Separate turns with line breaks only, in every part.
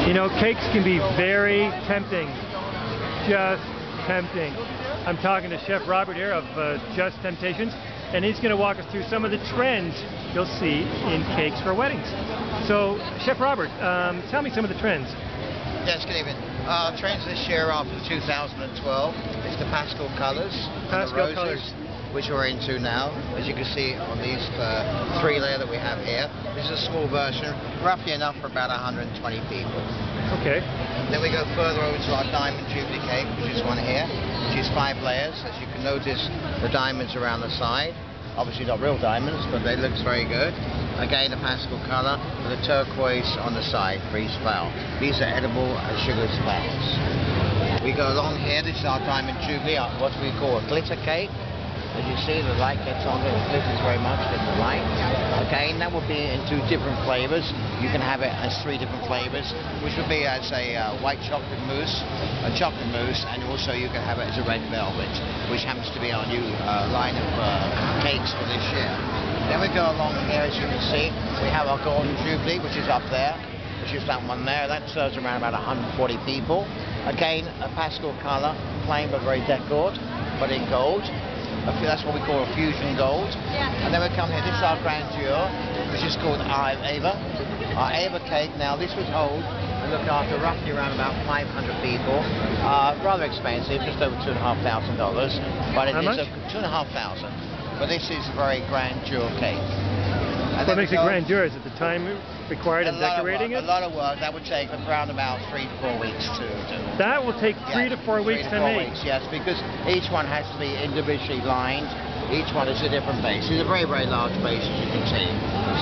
You know, cakes can be very tempting. Just tempting. I'm talking to Chef Robert here of Just Temptations, and he's going to walk us through some of the trends you'll see in cakes for weddings. So, Chef Robert, tell me some of the trends.
Yes, good evening. Trends this year after 2012 is the pastel colours,
Pastel colours,
which we're into now. As you can see on these three layer that we have here, this is a small version, roughly enough for about 120 people.
Okay.
Then we go further over to our diamond jubilee cake, which is one here, which is 5 layers. As you can notice, the diamonds around the side. Obviously not real diamonds, but they look very good. Again, a pastel colour with a turquoise on the side for each flower. These are edible sugar flowers. We go along here, this is our diamond jubilee, what we call a glitter cake. As you see, the light gets on it, it glitters very much in the light. Again, that will be in 2 different flavours. You can have it as 3 different flavours, which would be as a white chocolate mousse, and also you can have it as a red velvet, which happens to be our new line of cakes for this year. Then we go along here, as you can see, we have our golden jubilee, which is up there, which is that one there. That serves around about 140 people. Again, a pastel colour, plain but very decored, but in gold. That's what we call a fusion gold. And then we come here, this is our grandeur, which is called our Ava. Our Ava cake, now this would hold and look after roughly around about 500 people. Rather expensive, just over $2,500. But it
How much?
$2,500. But this is a very grandeur cake.
What makes it grandeur? Is it the time required in decorating it?
A lot of work. That would take around about 3 to 4 weeks to do.
That will take 3 to 4 weeks to make?
Yes, because each one has to be individually lined. Each one is a different base. It's a very, very large base, as you can see.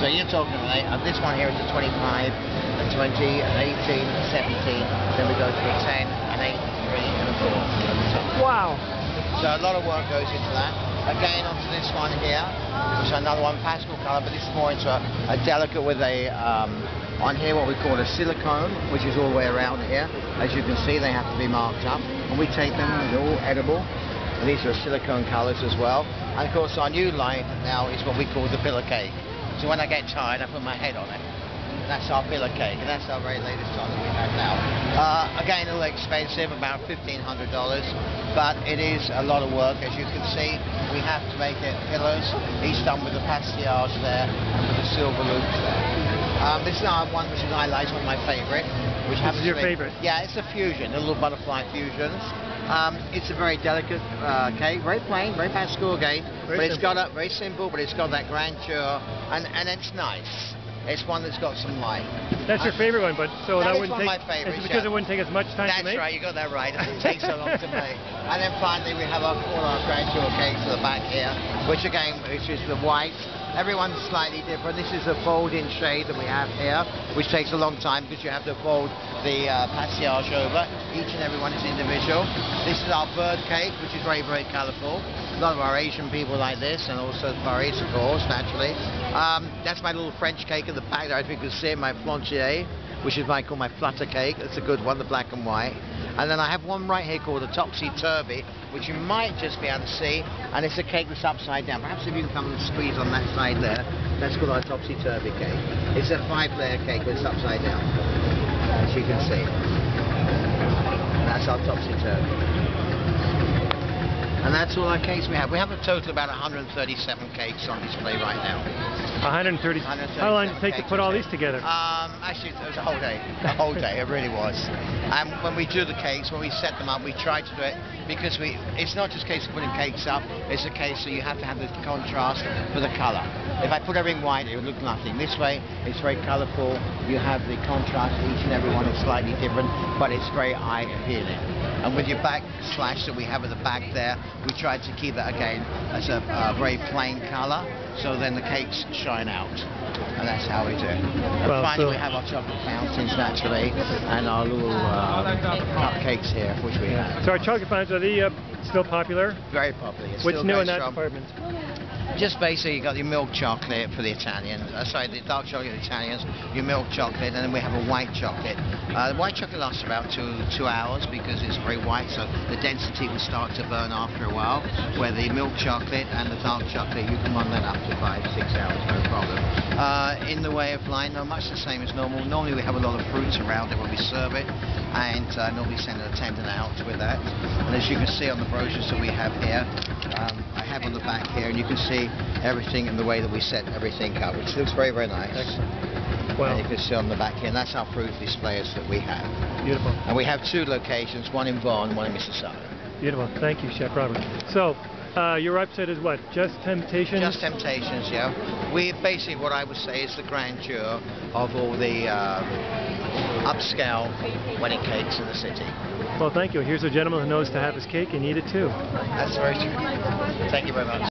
So you're talking about this one here is a 25, a 20, an 18, a 17. Then we go to a 10, an 8, 3, and a 4.
Wow.
So a lot of work goes into that. Again, onto this one here, which is another one, pastel colour, but this is more into a delicate with a, on here what we call a silicone, which is all the way around here. As you can see, they have to be marked up. And we take them, they're all edible. And these are silicone colours as well. And of course, our new line now is what we call the pillar cake. So when I get tired, I put my head on it. That's our pillar cake, and that's our very latest one that we have now. Again, a little expensive, about $1,500, but it is a lot of work. As you can see, we have to make it pillars, each done with the pastillage there, and with the silver loops there. This is our one which is highlights, one of my favourite. Which happens
is your
to be,
favourite?
Yeah, it's a fusion, a little butterfly fusions. It's a very delicate cake, very plain, very pastel again, but it's got a very simple, but it's got that grandeur, and it's nice. It's one that's got some light.
That's your favorite one, but so that wouldn't take.
One of my favorites.
It's because it wouldn't take as much time to make.
That's right, you got that right. It takes so long to make. And then finally we have all our grandeur cakes at the back here, which again, which is the white. Everyone's slightly different. This is a fold-in shade that we have here, which takes a long time because you have to fold the pastillage over. Each and every one is individual. This is our bird cake, which is very, very colourful. A lot of our Asian people like this, and also Paris, of course, naturally. That's my little French cake in the back there, as you can see, my flantier, which is what I call my flutter cake. That's a good one, the black and white. And then I have one right here called the topsy-turvy, which you might just be able to see, and it's a cake that's upside down. Perhaps if you can come and squeeze on that side there, that's called our topsy-turvy cake. It's a 5-layer cake, but it's upside down, as you can see. And that's our topsy-turvy. And that's all our cakes we have. We have a total of about 137 cakes on display right now.
130. How long did it take to put all these together?
Actually, it was a whole day. A whole day, it really was. And when we do the cakes, when we set them up, we try to do it because it's not just a case of putting cakes up, it's a case that you have to have the contrast for the colour. If I put everything white, it would look nothing. This way, it's very colourful. You have the contrast. Each and every one is slightly different, but it's very eye appealing. And with your back slash that we have at the back there, we tried to keep that again as a very plain colour, so then the cakes shine out. And that's how we do it. And finally, we have our chocolate fountains, naturally, and our little cupcakes here, which we have.
So our chocolate fountains, are they still popular?
Very popular.
What's new in that department?
Just basically, you got your milk chocolate for the Italians. Sorry, the dark chocolate for the Italians. Your milk chocolate, and then we have a white chocolate. The white chocolate lasts about two hours because it's very white, so the density will start to burn after a while. Where the milk chocolate and the dark chocolate, you can run that up to 5-6 hours, no problem. In the way of line, no, much the same as normal. Normally we have a lot of fruits around it when we serve it, and normally send an attendant out with that. And as you can see on the brochures that we have here, I have on the back here, and you can see everything in the way that we set everything up, which looks very, very nice.
Wow.
And you can see on the back here, and that's our fruit displayers that we have.
Beautiful.
And we have 2 locations, one in Vaughan, one in Mississauga.
Beautiful. Thank you, Chef Robert. So, your website is what? Just Temptations?
Just Temptations, yeah. We basically, what I would say, is the grandeur of all the upscale wedding cakes in the city.
Well, thank you. Here's a gentleman who knows to have his cake and eat it too.
That's very true. Thank you very much.